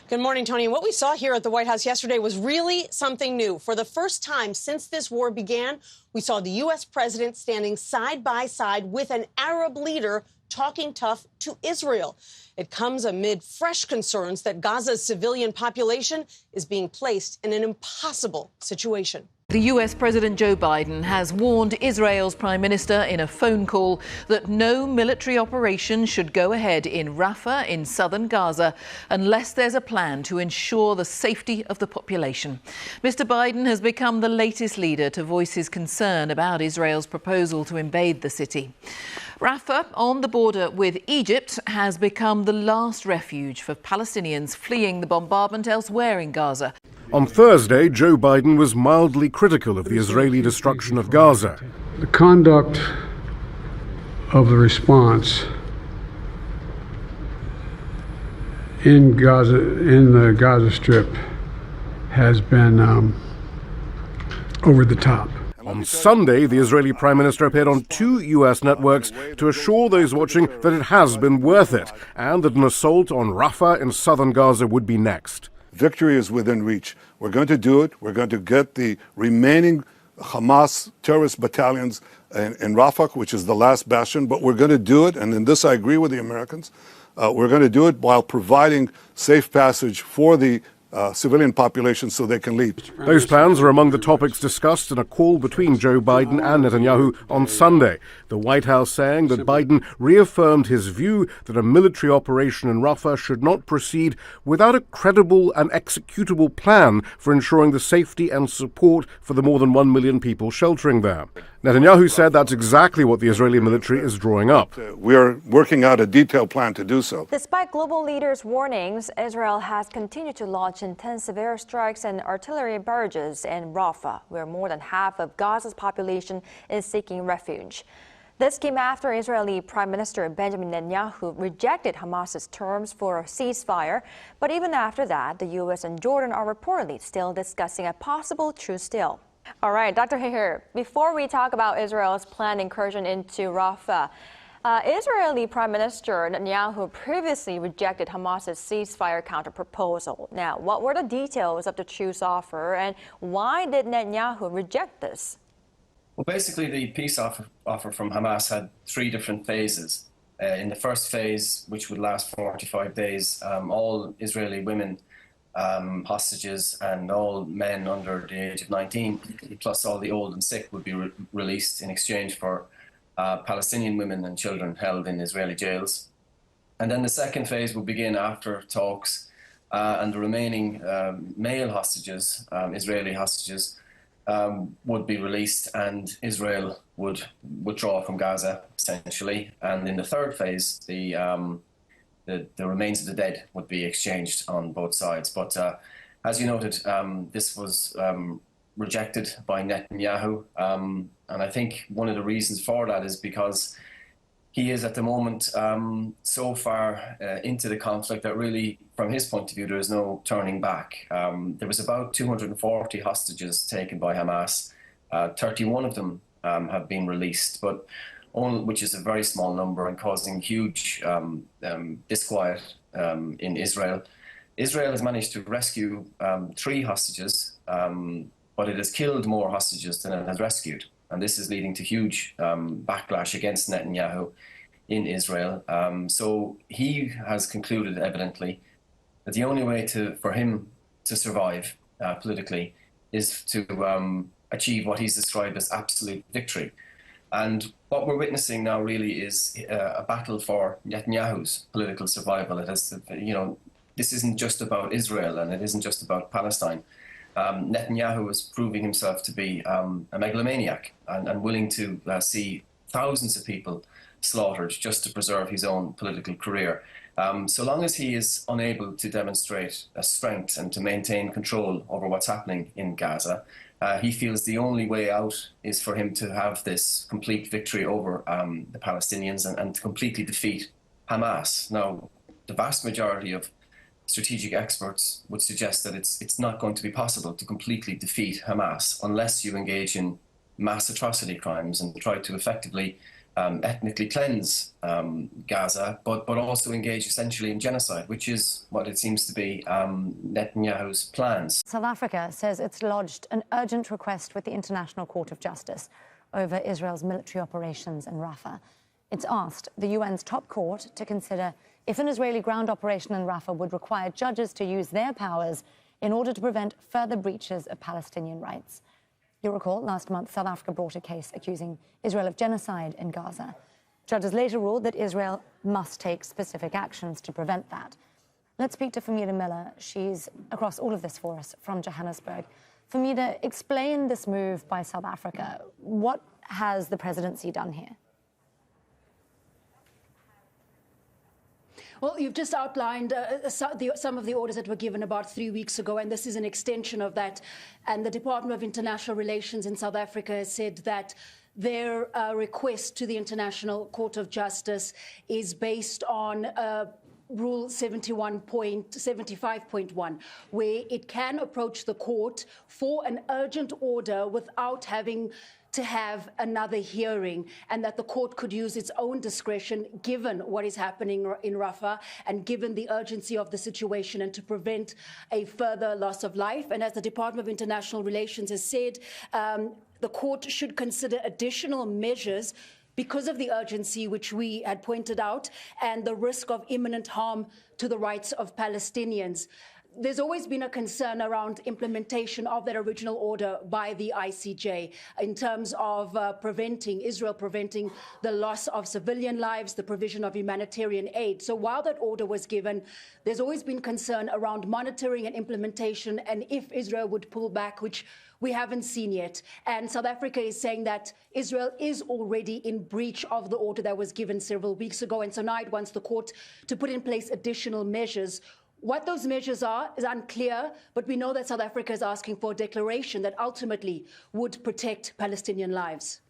Good morning, Tony. What we saw here at the White House yesterday was really something new. For the first time since this war began, we saw the U.S. president standing side by side with an Arab leader talking tough to Israel. It comes amid fresh concerns that Gaza's civilian population is being placed in an impossible situation. The US President Joe Biden has warned Israel's Prime Minister in a phone call that no military operation should go ahead in Rafah in southern Gaza unless there's a plan to ensure the safety of the population. Mr. Biden has become the latest leader to voice his concern about Israel's proposal to invade the city. Rafah, on the border with Egypt, has become the last refuge for Palestinians fleeing the bombardment elsewhere in Gaza. On Thursday, Joe Biden was mildly critical of the Israeli destruction of Gaza. The conduct of the response in the Gaza Strip, has been over the top. On Sunday, the Israeli Prime Minister appeared on 2 U.S. networks to assure those watching that it has been worth it and that an assault on Rafah in southern Gaza would be next. Victory is within reach. We're going to do it. We're going to get the remaining Hamas terrorist battalions in Rafah, which is the last bastion, but we're going to do it, and in this I agree with the Americans. We're going to do it while providing safe passage for the civilian population so they can leave. Those plans are among the topics discussed in a call between Joe Biden and Netanyahu on Sunday. The White House saying that Biden reaffirmed his view that a military operation in Rafah should not proceed without a credible and executable plan for ensuring the safety and support for the more than 1 million people sheltering there. Netanyahu said that's exactly what the Israeli military is drawing up. We are working out a detailed plan to do so. Despite global leaders' warnings, Israel has continued to launch intensive airstrikes and artillery barrages in Rafah, where more than half of Gaza's population is seeking refuge. This came after Israeli Prime Minister Benjamin Netanyahu rejected Hamas's terms for a ceasefire. But even after that, the U.S. and Jordan are reportedly still discussing a possible truce deal. All right, Dr. Heher, before we talk about Israel's planned incursion into Rafah, Israeli Prime Minister Netanyahu previously rejected Hamas's ceasefire counter-proposal. Now, what were the details of the truce offer, and why did Netanyahu reject this? Well, basically, the peace offer from Hamas had 3 different phases. In the first phase, which would last 45 days, all Israeli women hostages and all men under the age of 19, plus all the old and sick, would be released in exchange for Palestinian women and children held in Israeli jails. And then the second phase would begin after talks, and the remaining male hostages, Israeli hostages, would be released, and Israel would withdraw from Gaza, essentially. And in the third phase, the remains of the dead would be exchanged on both sides. But as you noted, this was rejected by Netanyahu. And I think one of the reasons for that is because he is at the moment so far into the conflict that really, from his point of view, there is no turning back. There was about 240 hostages taken by Hamas. 31 of them have been released, but which is a very small number and causing huge disquiet in Israel. Israel has managed to rescue 3 hostages, but it has killed more hostages than it has rescued. And this is leading to huge backlash against Netanyahu in Israel. So he has concluded, evidently, that the only way for him to survive politically is to achieve what he's described as absolute victory. And what we're witnessing now really is a battle for Netanyahu's political survival. It has, this isn't just about Israel, and it isn't just about Palestine. Netanyahu is proving himself to be a megalomaniac and willing to see thousands of people slaughtered just to preserve his own political career. So long as he is unable to demonstrate strength and to maintain control over what's happening in Gaza, he feels the only way out is for him to have this complete victory over the Palestinians and to completely defeat Hamas. Now, the vast majority of strategic experts would suggest that it's not going to be possible to completely defeat Hamas unless you engage in mass atrocity crimes and try to effectively ethnically cleanse Gaza, but also engage essentially in genocide, which is what it seems to be Netanyahu's plans. South Africa says it's lodged an urgent request with the International Court of Justice over Israel's military operations in Rafah. It's asked the UN's top court to consider if an Israeli ground operation in Rafah would require judges to use their powers in order to prevent further breaches of Palestinian rights. You'll recall last month South Africa brought a case accusing Israel of genocide in Gaza. Judges later ruled that Israel must take specific actions to prevent that. Let's speak to Famida Miller. She's across all of this for us from Johannesburg. Famida, explain this move by South Africa. What has the presidency done here? Well, you've just outlined some of the orders that were given about 3 weeks ago, and this is an extension of that. And the Department of International Relations in South Africa has said that their request to the International Court of Justice is based on Rule 75.1, where it can approach the court for an urgent order without having to have another hearing, and that the court could use its own discretion given what is happening in Rafah and given the urgency of the situation, and to prevent a further loss of life. And as the Department of International Relations has said, the court should consider additional measures because of the urgency which we had pointed out and the risk of imminent harm to the rights of Palestinians. There's always been a concern around implementation of that original order by the ICJ in terms of Israel preventing the loss of civilian lives, the provision of humanitarian aid. So while that order was given, there's always been concern around monitoring and implementation and if Israel would pull back, which we haven't seen yet. And South Africa is saying that Israel is already in breach of the order that was given several weeks ago. And so now it wants the court to put in place additional measures. What those measures are is unclear, but we know that South Africa is asking for a declaration that ultimately would protect Palestinian lives.